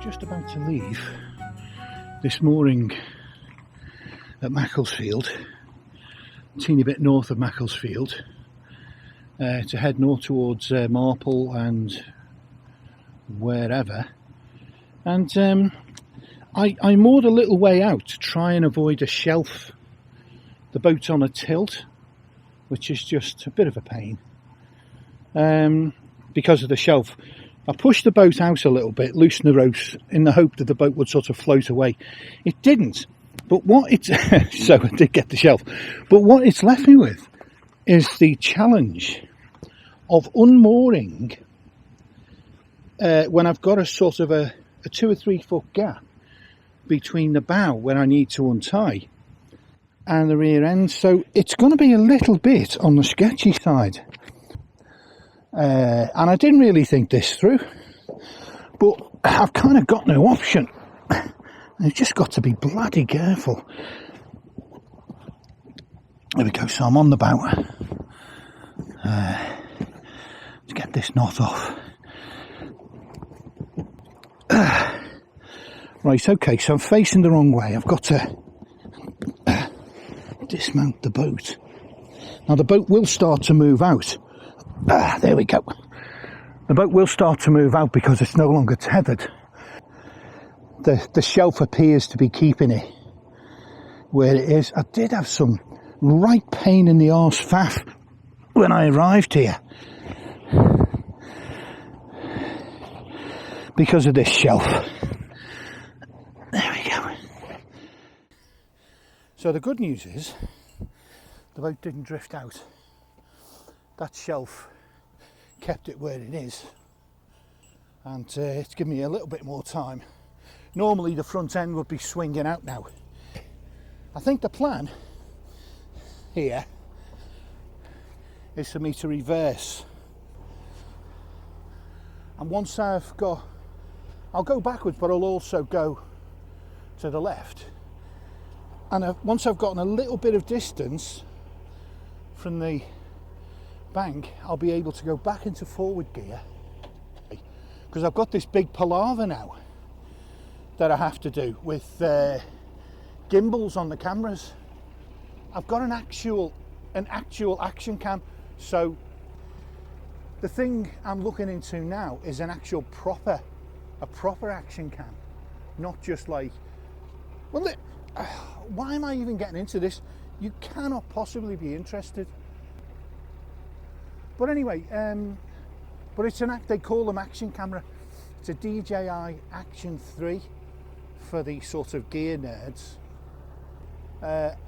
just about to leave this mooring at Macclesfield, a teeny bit north of Macclesfield, to head north towards Marple and wherever. And I moored a little way out to try and avoid a shelf. The boat's on a tilt, which is just a bit of a pain because of the shelf. I pushed the boat out a little bit, loosened the ropes in the hope that the boat would sort of float away. It didn't, but what it's so I did get the shelf. But what it's left me with is the challenge of unmooring when I've got a sort of a 2 or 3 foot gap between the bow where I need to untie and the rear end. So it's going to be a little bit on the sketchy side. And I didn't really think this through, but I've kind of got no option. I've just got to be bloody careful. There we go, so I'm on the bow. Let's get this knot off. Right, okay, so I'm facing the wrong way. I've got to dismount the boat. Now the boat will start to move out. There we go. The boat will start to move out because it's no longer tethered. The shelf appears to be keeping it where it is. I did have some right pain in the arse faff when I arrived here because of this shelf. There we go. So the good news is the boat didn't drift out. That shelf kept it where it is, and it's given me a little bit more time. Normally the front end would be swinging out now. I think the plan here is for me to reverse, and once I'll go backwards, but I'll also go to the left, and once I've gotten a little bit of distance from the bank, I'll be able to go back into forward gear, because I've got this big palaver now that I have to do with gimbals on the cameras. I've got an actual action cam, so the thing I'm looking into now is an actual proper action cam, not just like, well, why am I even getting into this? You cannot possibly be interested. But anyway, but it's they call them action camera. It's a DJI Action 3 for the sort of gear nerds.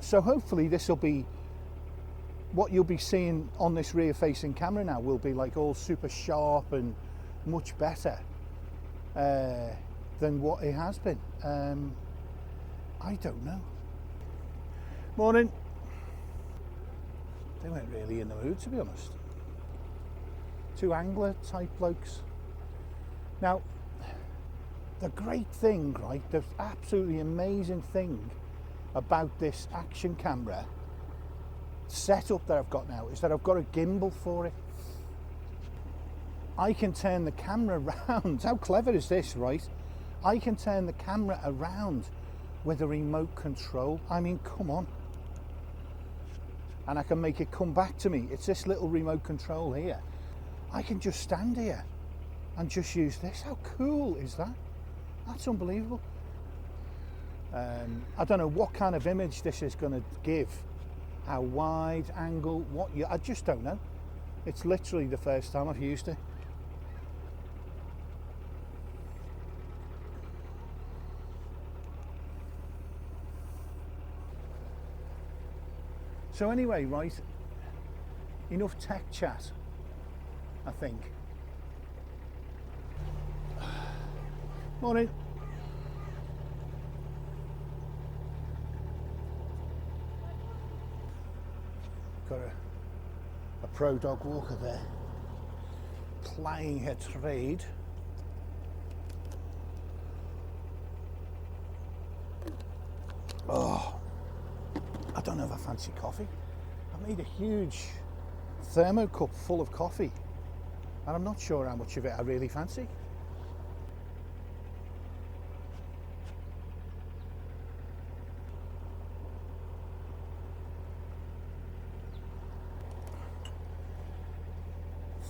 So hopefully this will be, what you'll be seeing on this rear facing camera now will be like all super sharp and much better than what it has been. I don't know. Morning. They weren't really in the mood, to be honest. 2 angler type blokes. Now, the great thing, right, the absolutely amazing thing about this action camera setup that I've got now is that I've got a gimbal for it. I can turn the camera around. How clever is this, right? I can turn the camera around with a remote control. I mean, come on. And I can make it come back to me. It's this little remote control here. I can just stand here and just use this. How cool is that? That's unbelievable. I don't know what kind of image this is going to give. How wide, angle, I just don't know. It's literally the first time I've used it. So anyway, right, enough tech chat, I think. Morning. Got a pro dog walker there, plying her trade. Oh, I don't know if I fancy coffee. I made a huge thermo cup full of coffee, and I'm not sure how much of it I really fancy.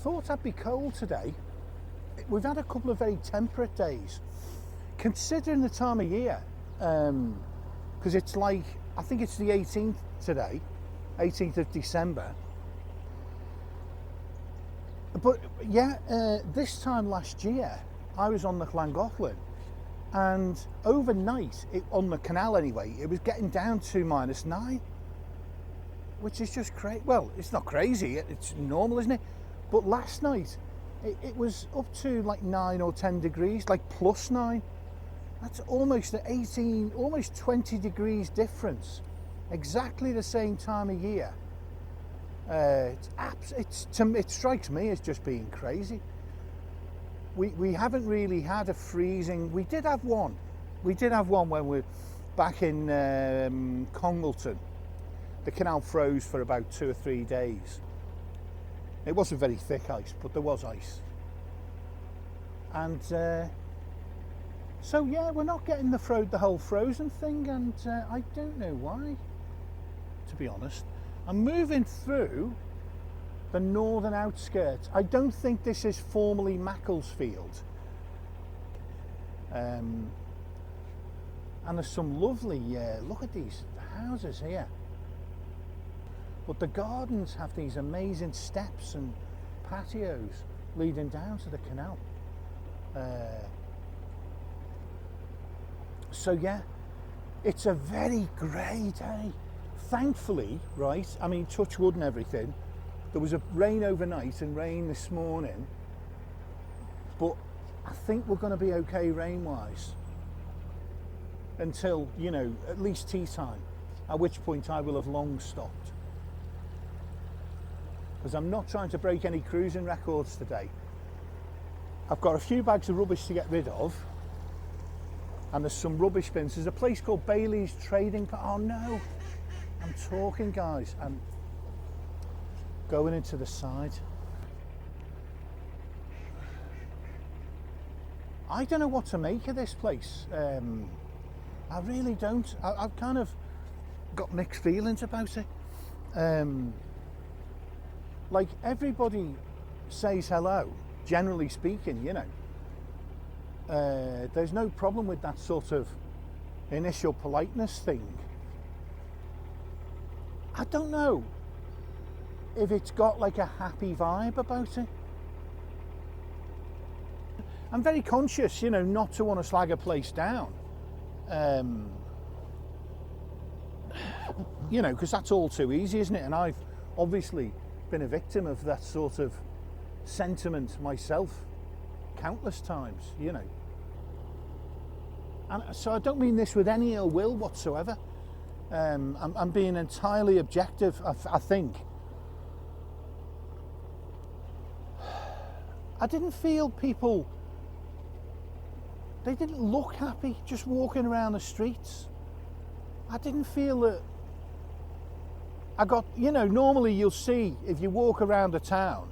thought I'd be cold today. We've had a couple of very temperate days, considering the time of year, because it's like, I think it's the 18th today, 18th of December. But yeah, this time last year, I was on the Llangollen, and overnight, on the canal anyway, it was getting down to -9, which is just crazy. Well, it's not crazy, it's normal, isn't it? But last night, it was up to like 9 or 10 degrees, like +9. That's almost 18, almost 20 degrees difference. Exactly the same time of year. It strikes me as just being crazy. We haven't really had a freezing. We did have one. We did have one when we were back in Congleton. The canal froze for about 2 or 3 days. It wasn't very thick ice, but there was ice. And so yeah, we're not getting the whole frozen thing, and I don't know why, to be honest. I'm moving through the northern outskirts. I don't think this is formally Macclesfield. And there's some lovely, look at these houses here. But the gardens have these amazing steps and patios leading down to the canal. So yeah, it's a very grey day. Thankfully, right, I mean, touch wood and everything, there was a rain overnight and rain this morning, but I think we're going to be okay rain-wise until, you know, at least tea time, at which point I will have long stopped. Because I'm not trying to break any cruising records today. I've got a few bags of rubbish to get rid of, and there's some rubbish bins. There's a place called Bailey's Trading. Oh no, I'm talking, guys. I'm going into the side. I don't know what to make of this place. I really don't. I've kind of got mixed feelings about it. Like, everybody says hello, generally speaking, you know. There's no problem with that sort of initial politeness thing. I don't know if it's got like a happy vibe about it. I'm very conscious, you know, not to want to slag a place down. You know, because that's all too easy, isn't it? And I've obviously been a victim of that sort of sentiment myself countless times, you know. And so I don't mean this with any ill will whatsoever. I'm being entirely objective, I think. I didn't feel people, they didn't look happy just walking around the streets. I didn't feel that I got, you know, normally you'll see, if you walk around a town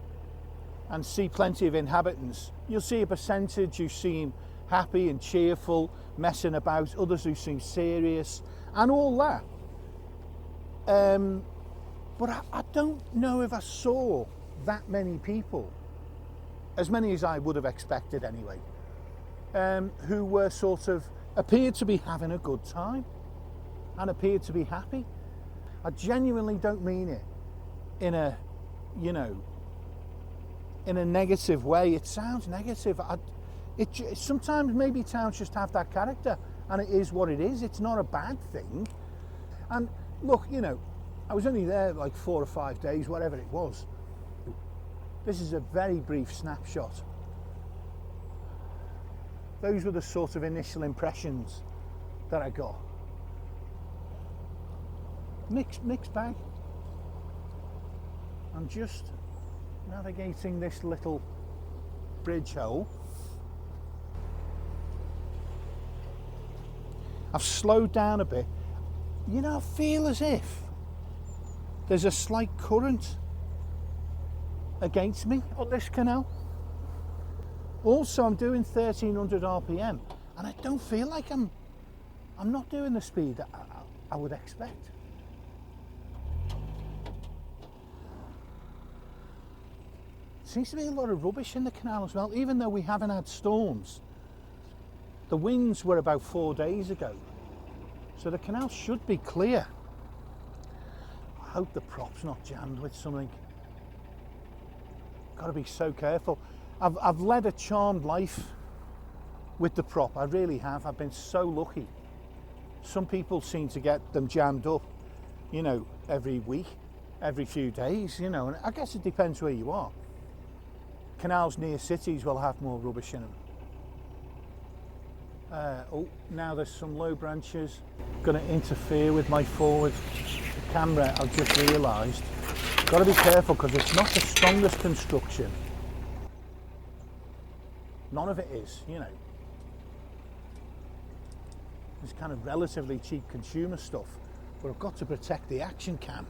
and see plenty of inhabitants, you'll see a percentage who seem happy and cheerful, messing about, others who seem serious, and all that. But I don't know if I saw that many people, as many as I would have expected anyway, who were sort of, appeared to be having a good time and appeared to be happy. I genuinely don't mean it in a, you know, in a negative way. It sounds negative. Sometimes maybe towns just have that character, and it is what it is. It's not a bad thing. And look, you know, I was only there like 4 or 5 days, whatever it was. This is a very brief snapshot. Those were the sort of initial impressions that I got. Mixed bag. I'm just navigating this little bridge hole. I've slowed down a bit. You know, I feel as if there's a slight current against me on this canal. Also, I'm doing 1300 RPM, and I don't feel like I'm not doing the speed that I would expect. seems to be a lot of rubbish in the canal as well, even though we haven't had storms. The winds were about 4 days ago, so the canal should be clear. I hope the prop's not jammed with something. Got to be so careful. I've led a charmed life with the prop, I really have. I've been so lucky. Some people seem to get them jammed up, you know, every week, every few days, you know, and I guess it depends where you are. Canals near cities will have more rubbish in them. Oh, now there's some low branches going to interfere with my forward camera. I've just realised. Got to be careful because it's not the strongest construction. None of it is, you know. It's kind of relatively cheap consumer stuff, but I've got to protect the action cam.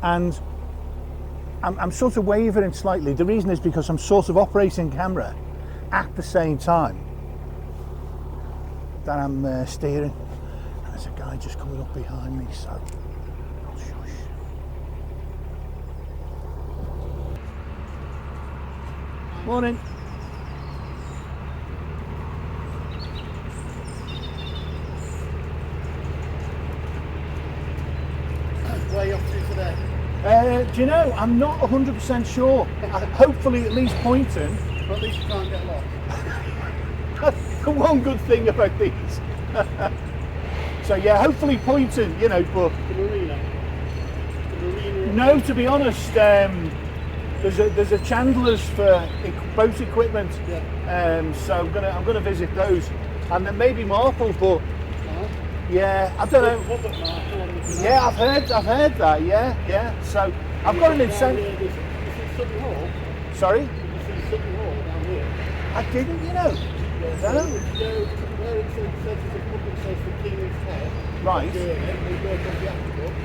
And I'm sort of wavering slightly. The reason is because I'm sort of operating camera at the same time that I'm steering. And there's a guy just coming up behind me, so I'll shush. Morning. Where are you off to today? Do you know, I'm not 100% sure. Hopefully at least Poynton. But at least you can't get lost. That's the one good thing about these. So yeah, hopefully Poynton, you know, but... The marina. The marina. No, to be honest, there's a Chandler's for boat equipment. Yeah. So I'm gonna visit those. And then maybe Marple, but... Yeah, I don't know. Yeah, I've heard that. Yeah. So I've got an incentive. You see Sutton Hall? Sorry, You see Sutton Hall down here? I didn't. You know. Yeah, No. so where it says there's a pub that says the King's Head. Right. Doing it, we work on the aqueduct.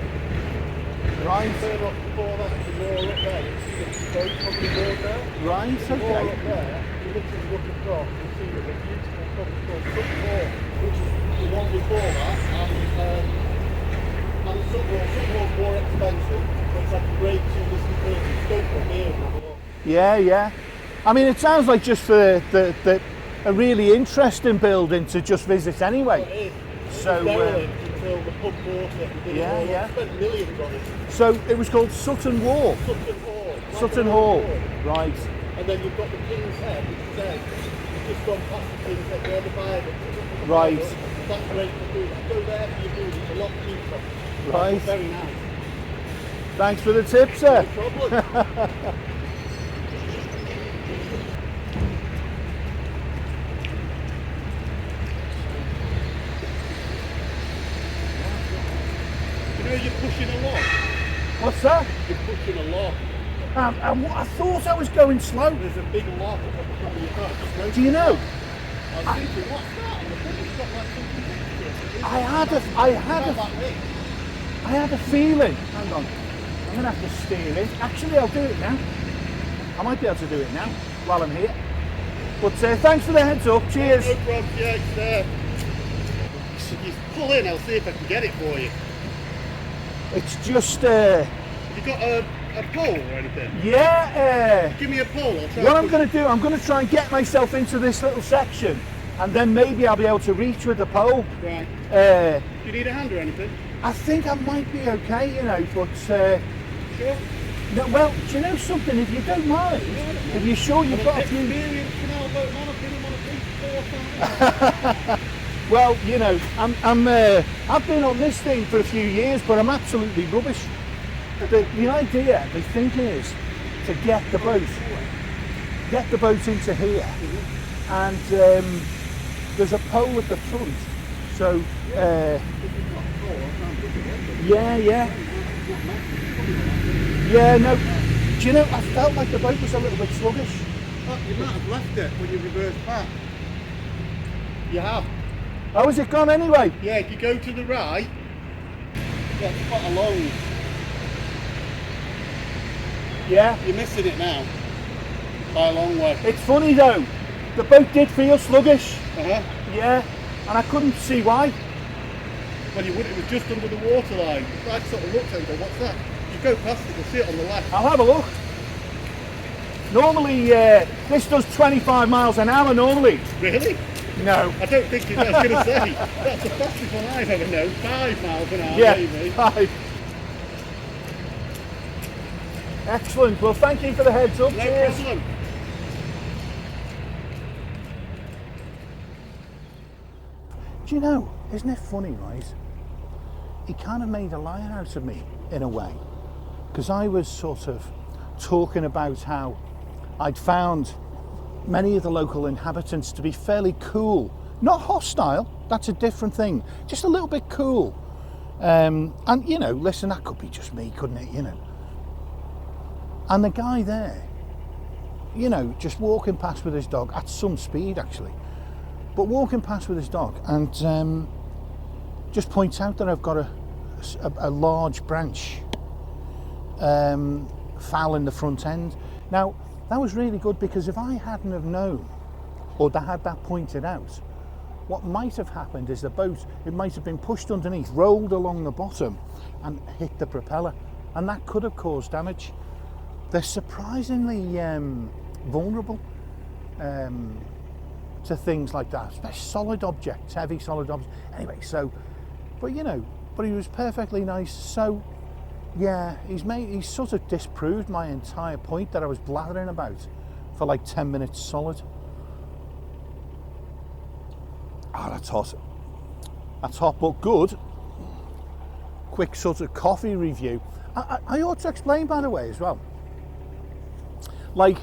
Right. Turn off before that to more up there. You see the boat probably moored there. Right. More Okay. up there, you literally look across and see there's a beautiful pub called Sutton Hall, which is the one before that, and Sutton Hall's more expensive, but it's like a great tourism place. It's go from here. Yeah. I mean, it sounds like just for a really interesting building to just visit anyway. It is. So. Derelict until the pub bought it and did it all. Yeah. Spent millions on it. So it was called Sutton Wall. Sutton Hall. Sutton Hall. Right. And then you've got the King's Head, which is there. You've just gone past the King's Head where the viaduct is. Right. That's great for food. Go there for your food. It's a lot cheaper. Right. It's very nice. Thanks for the tip, sir. No problem. You know you're pushing a lot. What's that? You're pushing a lot. I thought I was going slow. There's a big lot at the top of your car. Just go Do you know? I was thinking, what's that? And the thing has got like something next to it. I had a feeling. Hang on, I'm gonna have to steer in. Actually, I'll do it now. I might be able to do it now while I'm here. But thanks for the heads up. Cheers. No problem, yeah, it's there. You pull in, I'll see if I can get it for you. It's just You got a pole or anything? yeah. Give me a pole, I'll try. What I'm going to do, I'm going to try and get myself into this little section, and then maybe I'll be able to reach with the pole. Right. Do you need a hand or anything? I think I might be okay, you know, but Sure. no, well, do you know something? If you don't mind, if you're sure you've got a few. Experienced canal boat man, I've been on a beach 4 times. Well, you know, I've been on this thing for a few years, but I'm absolutely rubbish. The idea, the thinking is to get the boat into here, and there's a pole at the front. So, yeah, no. Do you know? I felt like the boat was a little bit sluggish. Oh, you might have left it when you reversed back. You have. Oh, has it gone anyway? Yeah, if you go to the right, yeah, it's quite a long. Yeah. You're missing it now. By a long way. It's funny though, the boat did feel sluggish. Uh-huh. Yeah, and I couldn't see why. when you wouldn't, it was just under the water line. So I sort of looked and go, what's that? You go past it, you'll see it on the left. I'll have a look. Normally, this does 25 miles an hour normally. Really? No. I don't think it is. I was going to say, that's the fastest one I've ever known. 5 miles an hour, Yeah, maybe. 5. Excellent. Well, thank you for the heads up. No Cheers. problem. Do you know, isn't it funny, right? He kind of made a liar out of me, in a way. Because I was sort of talking about how I'd found many of the local inhabitants to be fairly cool. Not hostile, that's a different thing. Just a little bit cool. And, you know, listen, that could be just me, couldn't it, you know? And the guy there, you know, just walking past with his dog, at some speed actually, but walking past with his dog, and just points out that I've got a large branch foul in the front end. Now, that was really good, because if I hadn't have known, or had that pointed out, what might have happened is the boat, it might have been pushed underneath, rolled along the bottom and hit the propeller, and that could have caused damage. They're surprisingly vulnerable to things like that, especially solid objects, heavy solid objects. Anyway, so, but you know, but he was perfectly nice. So, yeah, he's sort of disproved my entire point that I was blathering about for like 10 minutes solid. Ah, that's hot. That's hot, but good. Quick sort of coffee review. I ought to explain, by the way, as well. Like,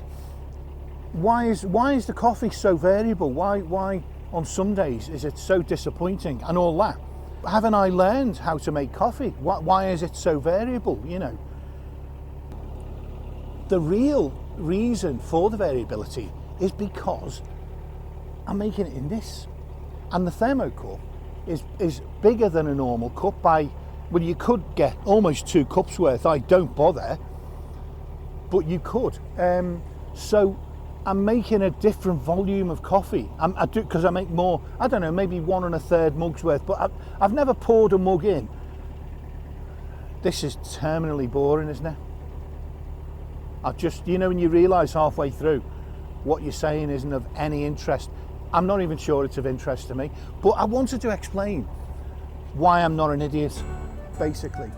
why is the coffee so variable? Why on some days is it so disappointing and all that? Haven't I learned how to make coffee? Why is it so variable, you know? The real reason for the variability is because I'm making it in this. And the thermocup is bigger than a normal cup by, well, you could get almost 2 cups worth. I don't bother, but you could. So I'm making a different volume of coffee. I do, because I make more, I don't know, maybe 1 1/3 mugs worth, but I've never poured a mug in. This is terminally boring, isn't it? I just, you know, when you realise halfway through what you're saying isn't of any interest. I'm not even sure it's of interest to me, but I wanted to explain why I'm not an idiot, basically.